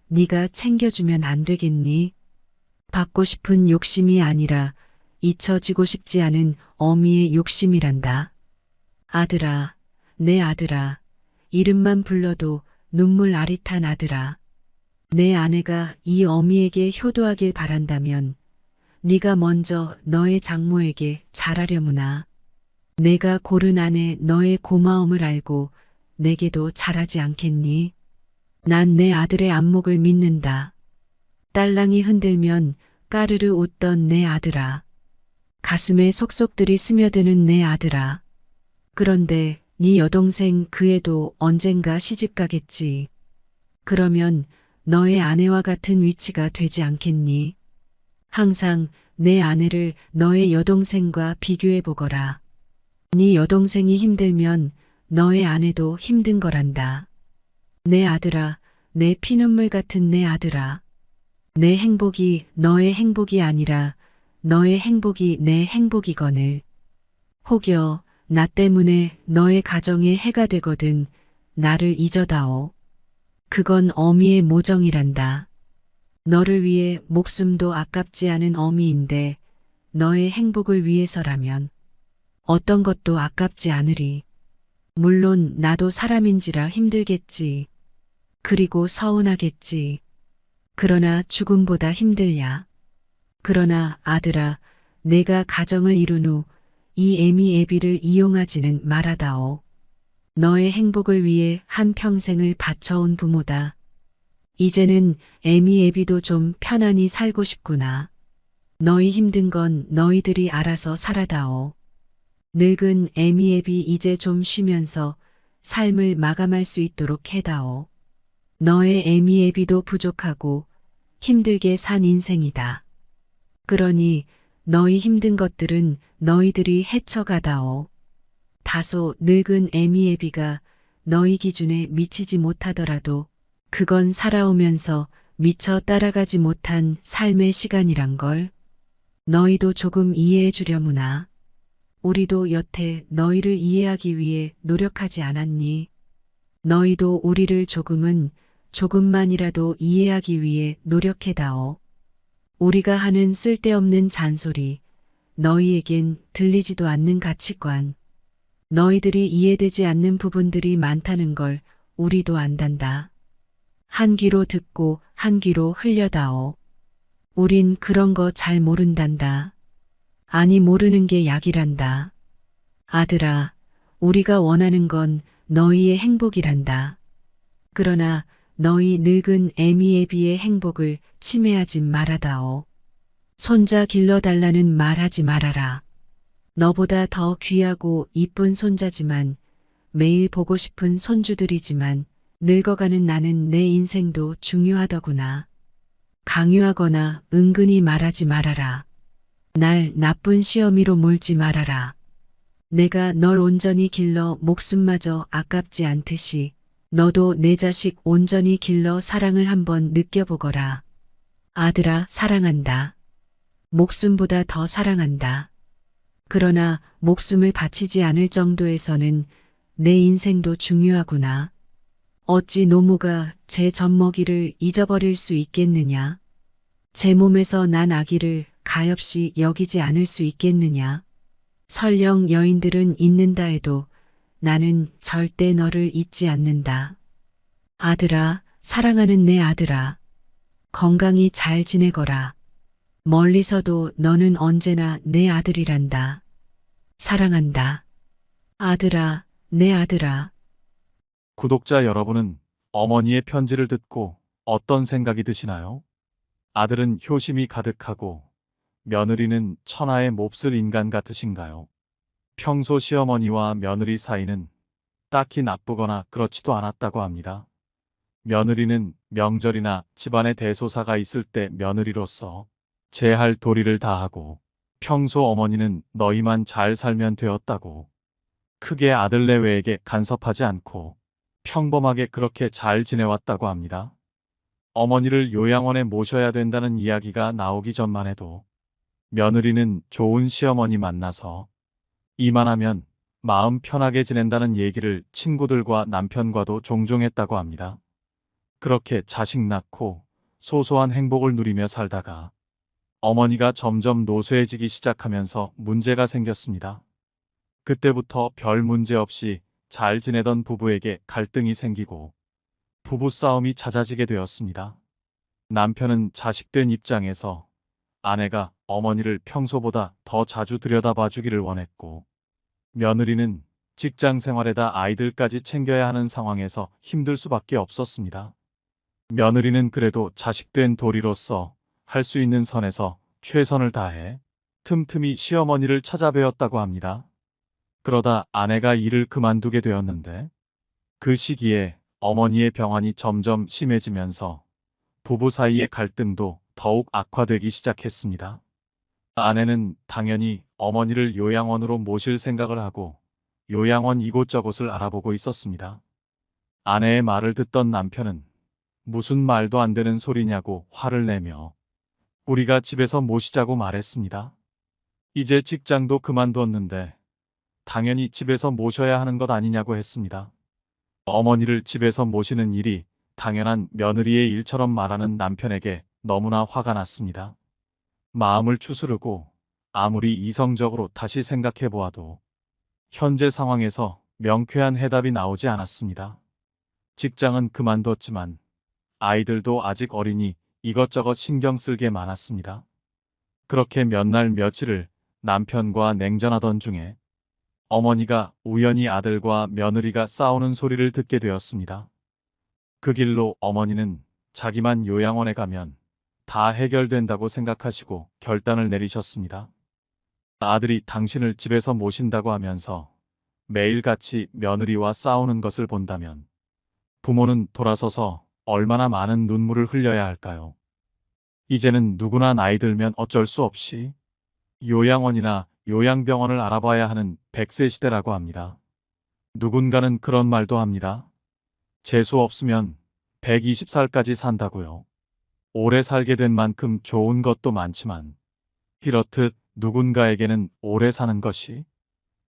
네가 챙겨주면 안 되겠니? 받고 싶은 욕심이 아니라 잊혀지고 싶지 않은 어미의 욕심이란다. 아들아, 내 아들아, 이름만 불러도 눈물 아릿한 아들아. 내 아내가 이 어미에게 효도하길 바란다면 네가 먼저 너의 장모에게 잘하려무나. 내가 고른 아내 너의 고마움을 알고 내게도 잘하지 않겠니? 난 내 아들의 안목을 믿는다. 딸랑이 흔들면 까르르 웃던 내 아들아. 가슴에 속속들이 스며드는 내 아들아. 그런데 네 여동생 그 애도 언젠가 시집 가겠지. 그러면 너의 아내와 같은 위치가 되지 않겠니? 항상 내 아내를 너의 여동생과 비교해 보거라. 네 여동생이 힘들면 너의 아내도 힘든 거란다. 내 아들아, 내 피눈물 같은 내 아들아. 내 행복이 너의 행복이 아니라 너의 행복이 내 행복이거늘. 혹여 나 때문에 너의 가정에 해가 되거든 나를 잊어다오. 그건 어미의 모정이란다. 너를 위해 목숨도 아깝지 않은 어미인데 너의 행복을 위해서라면 어떤 것도 아깝지 않으리. 물론 나도 사람인지라 힘들겠지. 그리고 서운하겠지. 그러나 죽음보다 힘들야. 그러나 아들아, 내가 가정을 이룬 후 이 애미 애비를 이용하지는 말아다오. 너의 행복을 위해 한 평생을 바쳐온 부모다. 이제는 애미 애비도 좀 편안히 살고 싶구나. 너희 힘든 건 너희들이 알아서 살아다오. 늙은 애미 애비 이제 좀 쉬면서 삶을 마감할 수 있도록 해다오. 너의 애미 애비도 부족하고 힘들게 산 인생이다. 그러니 너희 힘든 것들은 너희들이 헤쳐가다오. 다소 늙은 애미 애비가 너희 기준에 미치지 못하더라도 그건 살아오면서 미처 따라가지 못한 삶의 시간이란 걸. 너희도 조금 이해해 주려무나. 우리도 여태 너희를 이해하기 위해 노력하지 않았니? 너희도 우리를 조금만이라도 이해하기 위해 노력해다오. 우리가 하는 쓸데없는 잔소리, 너희에겐 들리지도 않는 가치관, 너희들이 이해되지 않는 부분들이 많다는 걸 우리도 안단다. 한 귀로 듣고 한 귀로 흘려다오. 우린 그런 거 잘 모른단다. 아니 모르는 게 약이란다. 아들아, 우리가 원하는 건 너희의 행복이란다. 그러나 너희 늙은 애미 애비의 행복을 침해하지 말아다오. 손자 길러달라는 말하지 말아라. 너보다 더 귀하고 이쁜 손자지만 매일 보고 싶은 손주들이지만 늙어가는 나는 내 인생도 중요하더구나. 강요하거나 은근히 말하지 말아라. 날 나쁜 시어미로 몰지 말아라. 내가 널 온전히 길러 목숨마저 아깝지 않듯이 너도 내 자식 온전히 길러 사랑을 한번 느껴보거라. 아들아, 사랑한다. 목숨보다 더 사랑한다. 그러나 목숨을 바치지 않을 정도에서는 내 인생도 중요하구나. 어찌 노모가 제 젖먹이를 잊어버릴 수 있겠느냐? 제 몸에서 난 아기를 가엾이 여기지 않을 수 있겠느냐? 설령 여인들은 잊는다 해도 나는 절대 너를 잊지 않는다. 아들아, 사랑하는 내 아들아. 건강히 잘 지내거라. 멀리서도 너는 언제나 내 아들이란다. 사랑한다. 아들아, 내 아들아. 구독자 여러분은 어머니의 편지를 듣고 어떤 생각이 드시나요? 아들은 효심이 가득하고 며느리는 천하의 몹쓸 인간 같으신가요? 평소 시어머니와 며느리 사이는 딱히 나쁘거나 그렇지도 않았다고 합니다. 며느리는 명절이나 집안에 대소사가 있을 때 며느리로서 제 할 도리를 다하고 평소 어머니는 너희만 잘 살면 되었다고 크게 아들 내외에게 간섭하지 않고 평범하게 그렇게 잘 지내왔다고 합니다. 어머니를 요양원에 모셔야 된다는 이야기가 나오기 전만 해도 며느리는 좋은 시어머니 만나서 이만하면 마음 편하게 지낸다는 얘기를 친구들과 남편과도 종종 했다고 합니다. 그렇게 자식 낳고 소소한 행복을 누리며 살다가 어머니가 점점 노쇠해지기 시작하면서 문제가 생겼습니다. 그때부터 별 문제 없이 잘 지내던 부부에게 갈등이 생기고 부부싸움이 잦아지게 되었습니다. 남편은 자식된 입장에서 아내가 어머니를 평소보다 더 자주 들여다봐 주기를 원했고 며느리는 직장 생활에다 아이들까지 챙겨야 하는 상황에서 힘들 수밖에 없었습니다. 며느리는 그래도 자식된 도리로서 할 수 있는 선에서 최선을 다해 틈틈이 시어머니를 찾아뵈었다고 합니다. 그러다 아내가 일을 그만두게 되었는데 그 시기에 어머니의 병환이 점점 심해지면서 부부 사이의 갈등도 더욱 악화되기 시작했습니다. 아내는 당연히 어머니를 요양원으로 모실 생각을 하고 요양원 이곳저곳을 알아보고 있었습니다. 아내의 말을 듣던 남편은 무슨 말도 안 되는 소리냐고 화를 내며 우리가 집에서 모시자고 말했습니다. 이제 직장도 그만두었는데 당연히 집에서 모셔야 하는 것 아니냐고 했습니다. 어머니를 집에서 모시는 일이 당연한 며느리의 일처럼 말하는 남편에게 너무나 화가 났습니다. 마음을 추스르고 아무리 이성적으로 다시 생각해 보아도 현재 상황에서 명쾌한 해답이 나오지 않았습니다. 직장은 그만뒀지만 아이들도 아직 어리니 이것저것 신경 쓸 게 많았습니다. 그렇게 몇 날 며칠을 남편과 냉전하던 중에 어머니가 우연히 아들과 며느리가 싸우는 소리를 듣게 되었습니다. 그 길로 어머니는 자기만 요양원에 가면 다 해결된다고 생각하시고 결단을 내리셨습니다. 아들이 당신을 집에서 모신다고 하면서 매일같이 며느리와 싸우는 것을 본다면 부모는 돌아서서 얼마나 많은 눈물을 흘려야 할까요? 이제는 누구나 나이 들면 어쩔 수 없이 요양원이나 요양병원을 알아봐야 하는 100세 시대라고 합니다. 누군가는 그런 말도 합니다. 재수 없으면 120살까지 산다고요. 오래 살게 된 만큼 좋은 것도 많지만 이렇듯 누군가에게는 오래 사는 것이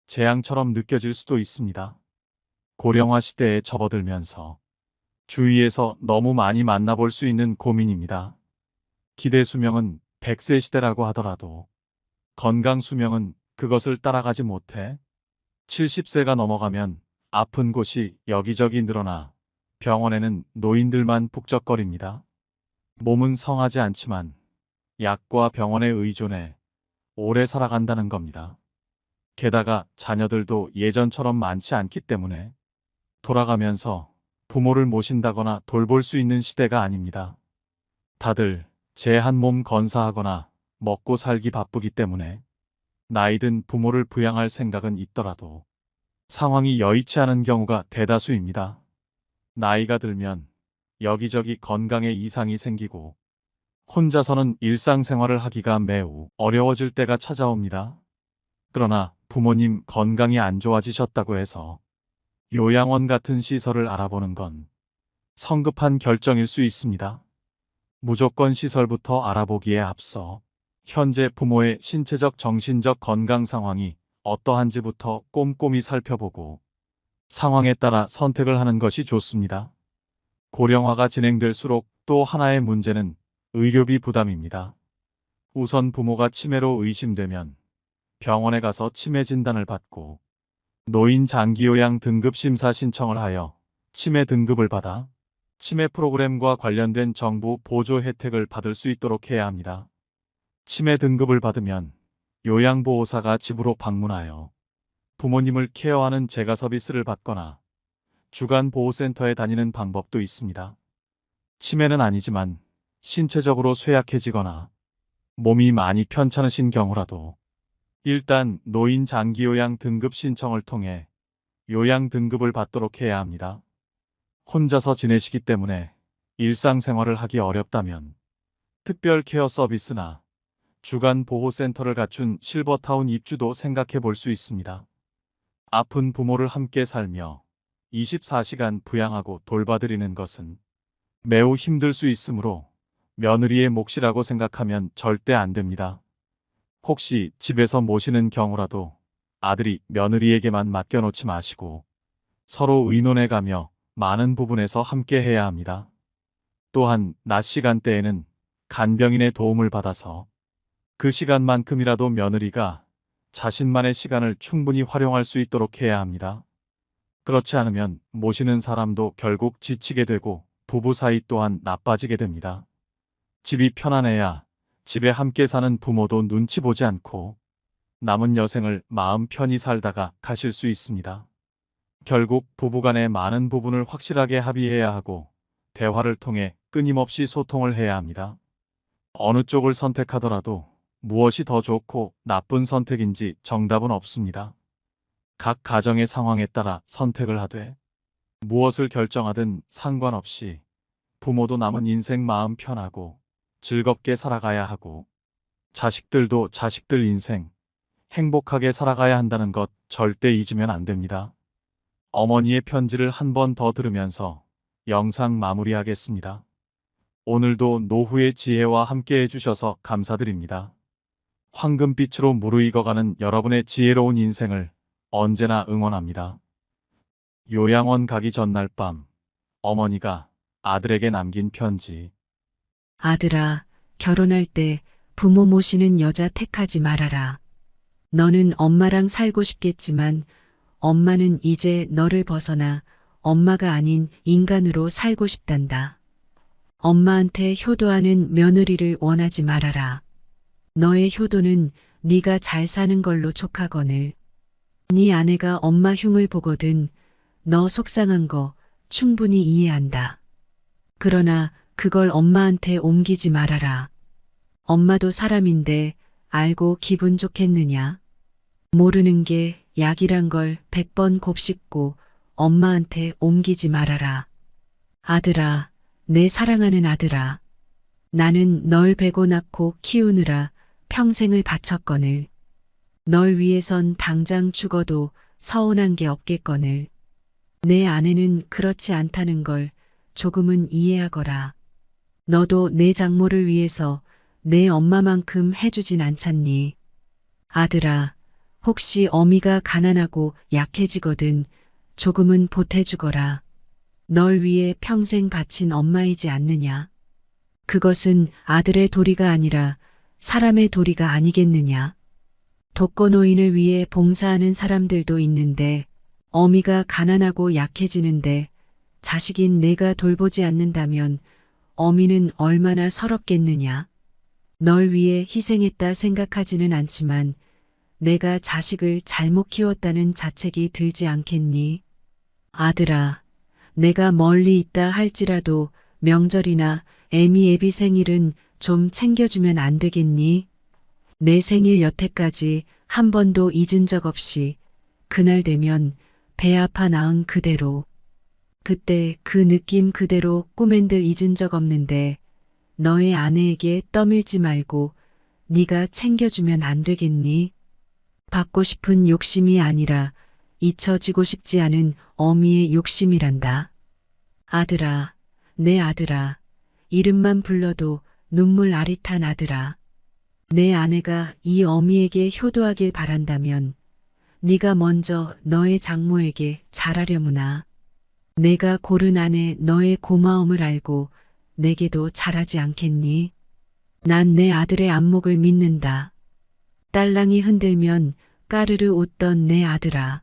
재앙처럼 느껴질 수도 있습니다. 고령화 시대에 접어들면서 주위에서 너무 많이 만나볼 수 있는 고민입니다. 기대 수명은 100세 시대라고 하더라도 건강 수명은 그것을 따라가지 못해 70세가 넘어가면 아픈 곳이 여기저기 늘어나 병원에는 노인들만 북적거립니다. 몸은 성하지 않지만 약과 병원에 의존해 오래 살아간다는 겁니다. 게다가 자녀들도 예전처럼 많지 않기 때문에 돌아가면서 부모를 모신다거나 돌볼 수 있는 시대가 아닙니다. 다들 제 한 몸 건사하거나 먹고 살기 바쁘기 때문에 나이든 부모를 부양할 생각은 있더라도 상황이 여의치 않은 경우가 대다수입니다. 나이가 들면 여기저기 건강에 이상이 생기고 혼자서는 일상생활을 하기가 매우 어려워질 때가 찾아옵니다. 그러나 부모님 건강이 안 좋아지셨다고 해서 요양원 같은 시설을 알아보는 건 성급한 결정일 수 있습니다. 무조건 시설부터 알아보기에 앞서 현재 부모의 신체적 정신적 건강 상황이 어떠한지부터 꼼꼼히 살펴보고 상황에 따라 선택을 하는 것이 좋습니다. 고령화가 진행될수록 또 하나의 문제는 의료비 부담입니다. 우선 부모가 치매로 의심되면 병원에 가서 치매 진단을 받고 노인 장기요양 등급 심사 신청을 하여 치매 등급을 받아 치매 프로그램과 관련된 정부 보조 혜택을 받을 수 있도록 해야 합니다. 치매 등급을 받으면 요양보호사가 집으로 방문하여 부모님을 케어하는 재가 서비스를 받거나 주간 보호센터에 다니는 방법도 있습니다. 치매는 아니지만 신체적으로 쇠약해지거나 몸이 많이 편찮으신 경우라도 일단 노인 장기요양 등급 신청을 통해 요양 등급을 받도록 해야 합니다. 혼자서 지내시기 때문에 일상생활을 하기 어렵다면 특별 케어 서비스나 주간 보호센터를 갖춘 실버타운 입주도 생각해 볼 수 있습니다. 아픈 부모를 함께 살며 24시간 부양하고 돌봐드리는 것은 매우 힘들 수 있으므로 며느리의 몫이라고 생각하면 절대 안 됩니다. 혹시 집에서 모시는 경우라도 아들이 며느리에게만 맡겨놓지 마시고 서로 의논해가며 많은 부분에서 함께 해야 합니다. 또한 낮 시간대에는 간병인의 도움을 받아서 그 시간만큼이라도 며느리가 자신만의 시간을 충분히 활용할 수 있도록 해야 합니다. 그렇지 않으면 모시는 사람도 결국 지치게 되고 부부 사이 또한 나빠지게 됩니다. 집이 편안해야 집에 함께 사는 부모도 눈치 보지 않고 남은 여생을 마음 편히 살다가 가실 수 있습니다. 결국 부부간의 많은 부분을 확실하게 합의해야 하고 대화를 통해 끊임없이 소통을 해야 합니다. 어느 쪽을 선택하더라도 무엇이 더 좋고 나쁜 선택인지 정답은 없습니다. 각 가정의 상황에 따라 선택을 하되 무엇을 결정하든 상관없이 부모도 남은 인생 마음 편하고 즐겁게 살아가야 하고 자식들도 자식들 인생 행복하게 살아가야 한다는 것 절대 잊으면 안 됩니다. 어머니의 편지를 한 번 더 들으면서 영상 마무리하겠습니다. 오늘도 노후의 지혜와 함께 해주셔서 감사드립니다. 황금빛으로 무르익어가는 여러분의 지혜로운 인생을 언제나 응원합니다. 요양원 가기 전날 밤, 어머니가 아들에게 남긴 편지. 아들아, 결혼할 때 부모 모시는 여자 택하지 말아라. 너는 엄마랑 살고 싶겠지만 엄마는 이제 너를 벗어나 엄마가 아닌 인간으로 살고 싶단다. 엄마한테 효도하는 며느리를 원하지 말아라. 너의 효도는 네가 잘 사는 걸로 촉하거늘. 네 아내가 엄마 흉을 보거든 너 속상한 거 충분히 이해한다. 그러나 그걸 엄마한테 옮기지 말아라. 엄마도 사람인데 알고 기분 좋겠느냐? 모르는 게 약이란 걸 100번 곱씹고 엄마한테 옮기지 말아라. 아들아, 내 사랑하는 아들아. 나는 널 베고 낳고 키우느라 평생을 바쳤거늘. 널 위해선 당장 죽어도 서운한 게 없겠거늘. 내 아내는 그렇지 않다는 걸 조금은 이해하거라. 너도 내 장모를 위해서 내 엄마만큼 해주진 않잖니. 아들아, 혹시 어미가 가난하고 약해지거든 조금은 보태주거라. 널 위해 평생 바친 엄마이지 않느냐. 그것은 아들의 도리가 아니라 사람의 도리가 아니겠느냐. 독거노인을 위해 봉사하는 사람들도 있는데 어미가 가난하고 약해지는데 자식인 내가 돌보지 않는다면 어미는 얼마나 서럽겠느냐. 널 위해 희생했다 생각하지는 않지만 내가 자식을 잘못 키웠다는 자책이 들지 않겠니? 아들아, 내가 멀리 있다 할지라도 명절이나 애미 애비 생일은 좀 챙겨주면 안 되겠니? 내 생일 여태까지 한 번도 잊은 적 없이 그날 되면 배 아파 낳은 그대로. 그때 그 느낌 그대로 꿈엔들 잊은 적 없는데 너의 아내에게 떠밀지 말고 네가 챙겨주면 안 되겠니? 받고 싶은 욕심이 아니라 잊혀지고 싶지 않은 어미의 욕심이란다. 아들아, 내 아들아, 이름만 불러도 눈물 아릿한 아들아. 내 아내가 이 어미에게 효도하길 바란다면 네가 먼저 너의 장모에게 잘하려무나. 내가 고른 아내 너의 고마움을 알고 내게도 잘하지 않겠니? 난 내 아들의 안목을 믿는다. 딸랑이 흔들면 까르르 웃던 내 아들아.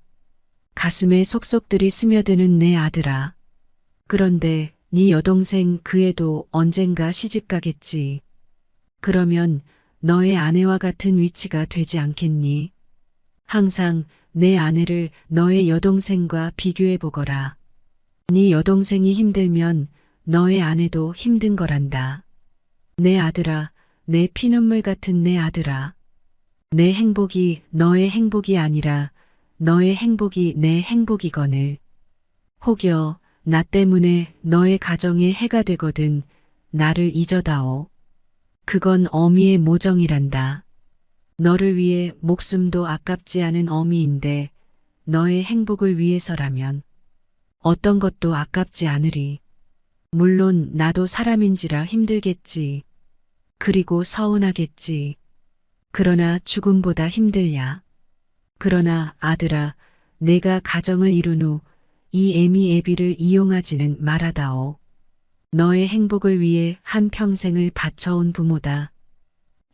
가슴에 속속들이 스며드는 내 아들아. 그런데 네 여동생 그 애도 언젠가 시집가겠지. 그러면 너의 아내와 같은 위치가 되지 않겠니? 항상 내 아내를 너의 여동생과 비교해 보거라. 네 여동생이 힘들면 너의 아내도 힘든 거란다. 내 아들아, 내 피눈물 같은 내 아들아. 내 행복이 너의 행복이 아니라 너의 행복이 내 행복이거늘. 혹여 나 때문에 너의 가정에 해가 되거든 나를 잊어다오. 그건 어미의 모정이란다. 너를 위해 목숨도 아깝지 않은 어미인데 너의 행복을 위해서라면 어떤 것도 아깝지 않으리. 물론 나도 사람인지라 힘들겠지. 그리고 서운하겠지. 그러나 죽음보다 힘들야. 그러나 아들아, 내가 가정을 이룬 후 이 애미 애비를 이용하지는 말아다오. 너의 행복을 위해 한 평생을 바쳐온 부모다.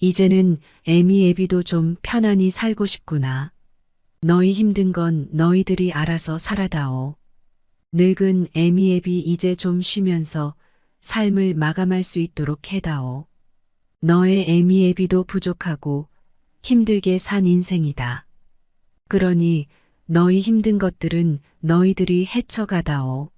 이제는 애미 애비도 좀 편안히 살고 싶구나. 너희 힘든 건 너희들이 알아서 살아다오. 늙은 애미 애비 이제 좀 쉬면서 삶을 마감할 수 있도록 해다오. 너의 애미 애비도 부족하고 힘들게 산 인생이다. 그러니 너희 힘든 것들은 너희들이 헤쳐가다오.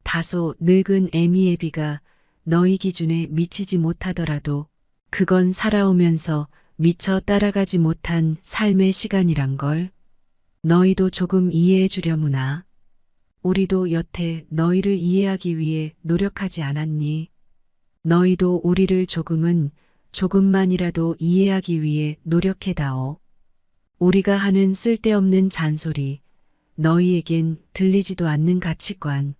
다소 늙은 애미 애비가 너희 기준에 미치지 못하더라도 그건 살아오면서 미처 따라가지 못한 삶의 시간이란 걸. 너희도 조금 이해해 주려무나. 우리도 여태 너희를 이해하기 위해 노력하지 않았니? 너희도 우리를 조금만이라도 이해하기 위해 노력해다오. 우리가 하는 쓸데없는 잔소리, 너희에겐 들리지도 않는 가치관,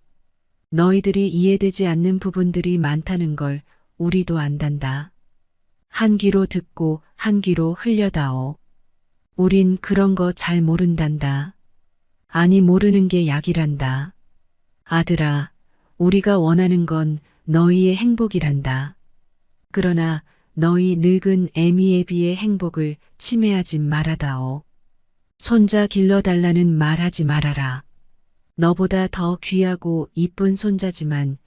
너희들이 이해되지 않는 부분들이 많다는 걸 우리도 안단다. 한 귀로 듣고 한 귀로 흘려다오. 우린 그런 거 잘 모른단다. 아니 모르는 게 약이란다. 아들아, 우리가 원하는 건 너희의 행복이란다. 그러나 너희 늙은 애미애비의 행복을 침해하지 말아다오. 손자 길러달라는 말하지 말아라. 너보다 더 귀하고 이쁜 손자지만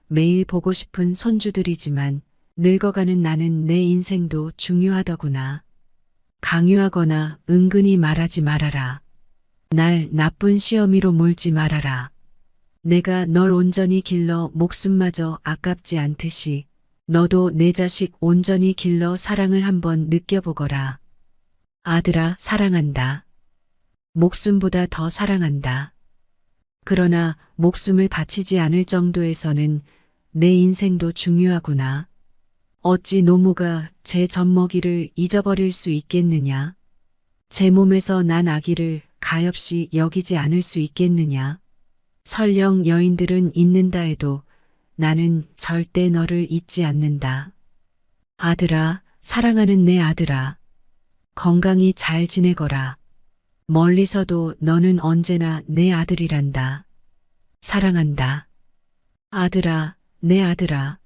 매일 보고 싶은 손주들이지만 늙어가는 나는 내 인생도 중요하더구나. 강요하거나 은근히 말하지 말아라. 날 나쁜 시어미로 몰지 말아라. 내가 널 온전히 길러 목숨마저 아깝지 않듯이 너도 내 자식 온전히 길러 사랑을 한번 느껴보거라. 아들아, 사랑한다. 목숨보다 더 사랑한다. 그러나 목숨을 바치지 않을 정도에서는 내 인생도 중요하구나. 어찌 노모가 제 젖먹이를 잊어버릴 수 있겠느냐? 제 몸에서 난 아기를 가엾이 여기지 않을 수 있겠느냐? 설령 여인들은 잊는다 해도 나는 절대 너를 잊지 않는다. 아들아, 사랑하는 내 아들아. 건강히 잘 지내거라. 멀리서도 너는 언제나 내 아들이란다. 사랑한다. 아들아, 내 아들아.